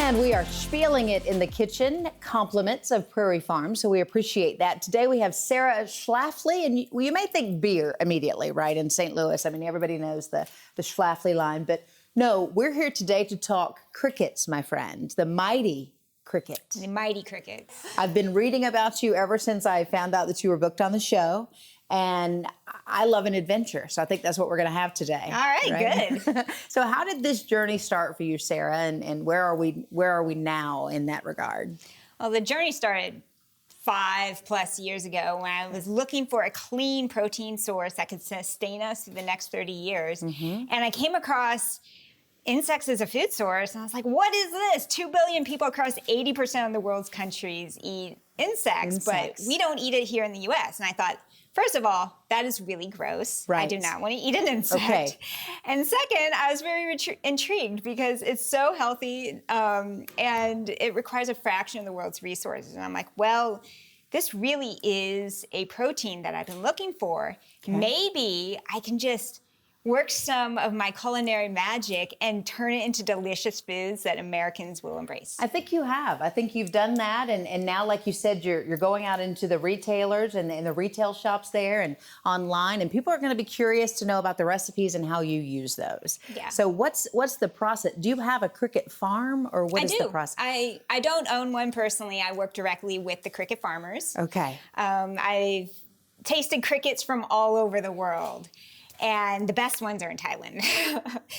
And we are spieling it in the kitchen, compliments of Prairie Farm, so we appreciate that. Today we have Sarah Schlafly, and you may think beer immediately, right, in St. Louis. I mean, everybody knows the Schlafly line, but no, we're here today to talk crickets, my friend, the mighty cricket. The mighty cricket. I've been reading about you ever since I found out that you were booked on the show, and I love an adventure, so I think that's what we're going to have today. All right? Good. So how did this journey start for you, Sarah, and where are we now in that regard? Well, the journey started 5+ years ago when I was looking for a clean protein source that could sustain us through the next 30 years. And I came across insects as a food source, and I was like, what is this? 2 billion people across 80% of the world's countries eat insects, but we don't eat it here in the U.S. And I thought, first of all, that is really gross. Right. I do not want to eat an insect. Okay. And second, I was very intrigued because it's so healthy and it requires a fraction of the world's resources. And I'm like, well, this really is a protein that I've been looking for. Okay. Maybe I can just work some of my culinary magic and turn it into delicious foods that Americans will embrace. I think you have. I think you've done that, and now, like you said, you're going out into the retailers and the retail shops there and online, and people are going to be curious to know about the recipes and how you use those. Yeah. So what's the process? Do you have a cricket farm, or what is the process? I don't own one personally. I work directly with the cricket farmers. Okay. I've tasted crickets from all over the world. And the best ones are in Thailand.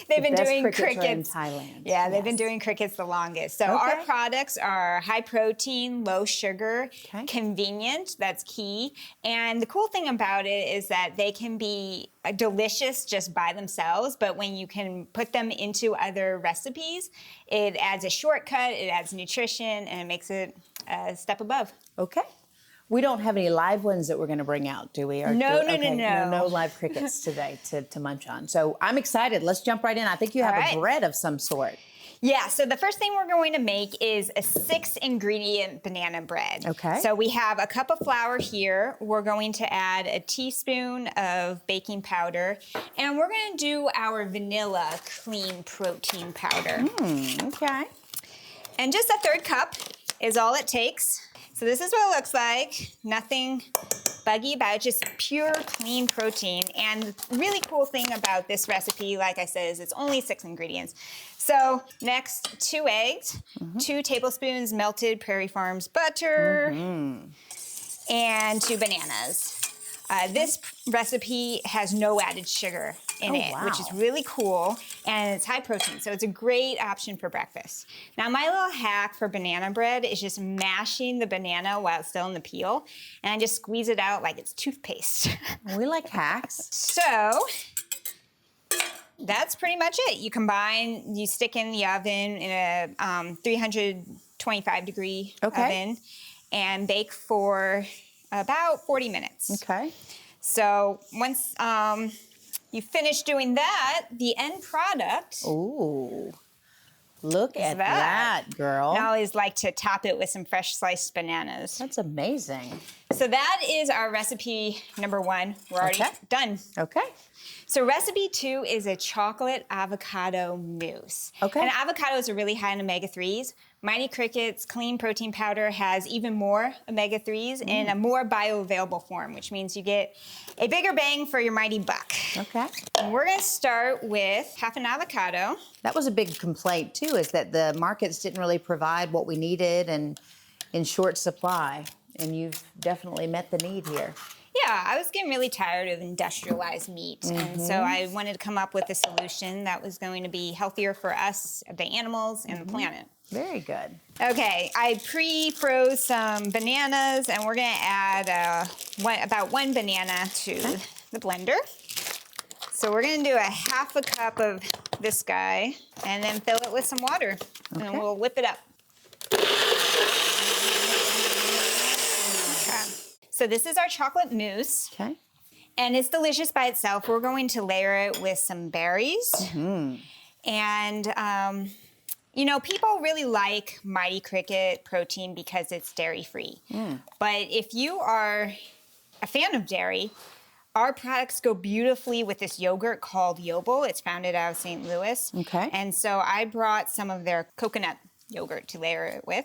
They've been doing crickets in Thailand. Yeah, they've been doing crickets the longest. So our products are high protein, low sugar, convenient, that's key. And the cool thing about it is that they can be delicious just by themselves, but when you can put them into other recipes, it adds a shortcut, it adds nutrition, and it makes it a step above. Okay. We don't have any live ones that we're going to bring out, do we? No. No live crickets today to munch on. So I'm excited. Let's jump right in. I think you have a bread of some sort. Yeah, so the first thing we're going to make is a 6-ingredient banana bread. Okay. So we have a cup of flour here. We're going to add a teaspoon of baking powder, and we're going to do our vanilla clean protein powder. Okay. And just a 1/3 cup is all it takes. So this is what it looks like. Nothing buggy about it, just pure clean protein. And the really cool thing about this recipe, like I said, is it's only 6 ingredients. So next, 2 eggs, 2 tablespoons melted Prairie Farms butter, and 2 bananas. This recipe has no added sugar in it, which is really cool, and it's high protein, so it's a great option for breakfast. Now, my little hack for banana bread is just mashing the banana while it's still in the peel, and I just squeeze it out like it's toothpaste. We like hacks. So that's pretty much it. You stick in the oven in a 325-degree oven and bake for about 40 minutes. Okay. So once you finish doing that, the end product. Ooh, look at that, girl. I always like to top it with some fresh sliced bananas. That's amazing. So that is our recipe number 1. We're already done. Okay. So recipe 2 is a chocolate avocado mousse. Okay. And avocados are really high in omega-3s. Mighty Cricket's clean protein powder has even more omega-3s in a more bioavailable form, which means you get a bigger bang for your mighty buck. Okay. And we're going to start with half an avocado. That was a big complaint, too, is that the markets didn't really provide what we needed and in short supply. And you've definitely met the need here. Yeah, I was getting really tired of industrialized meat, and so I wanted to come up with a solution that was going to be healthier for us, the animals, and the planet. Very good. Okay, I pre-froze some bananas, and we're going to add about 1 banana to the blender. So we're going to do a 1/2 cup of this guy, and then fill it with some water, and we'll whip it up. So this is our chocolate mousse. Okay. And it's delicious by itself. We're going to layer it with some berries. And, you know, people really like Mighty Cricket protein because it's dairy-free. But if you are a fan of dairy, our products go beautifully with this yogurt called Yobel. It's founded out of St. Louis. Okay. And so I brought some of their coconut yogurt to layer it with.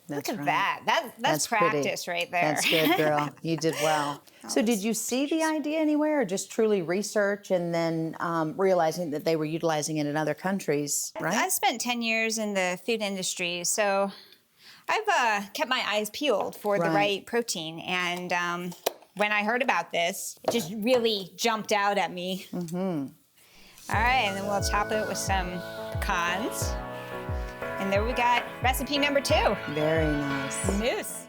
That's Look at right. that. That's pretty. practice right there. That's good, girl. You did well. So did you see the idea anywhere, or just truly research and then realizing that they were utilizing it in other countries, right? I've spent 10 years in the food industry, so I've kept my eyes peeled for the right protein. And when I heard about this, it just really jumped out at me. Mm-hmm. All right, and then we'll top it with some pecans. And there we got recipe number 2. Very nice. Mousse.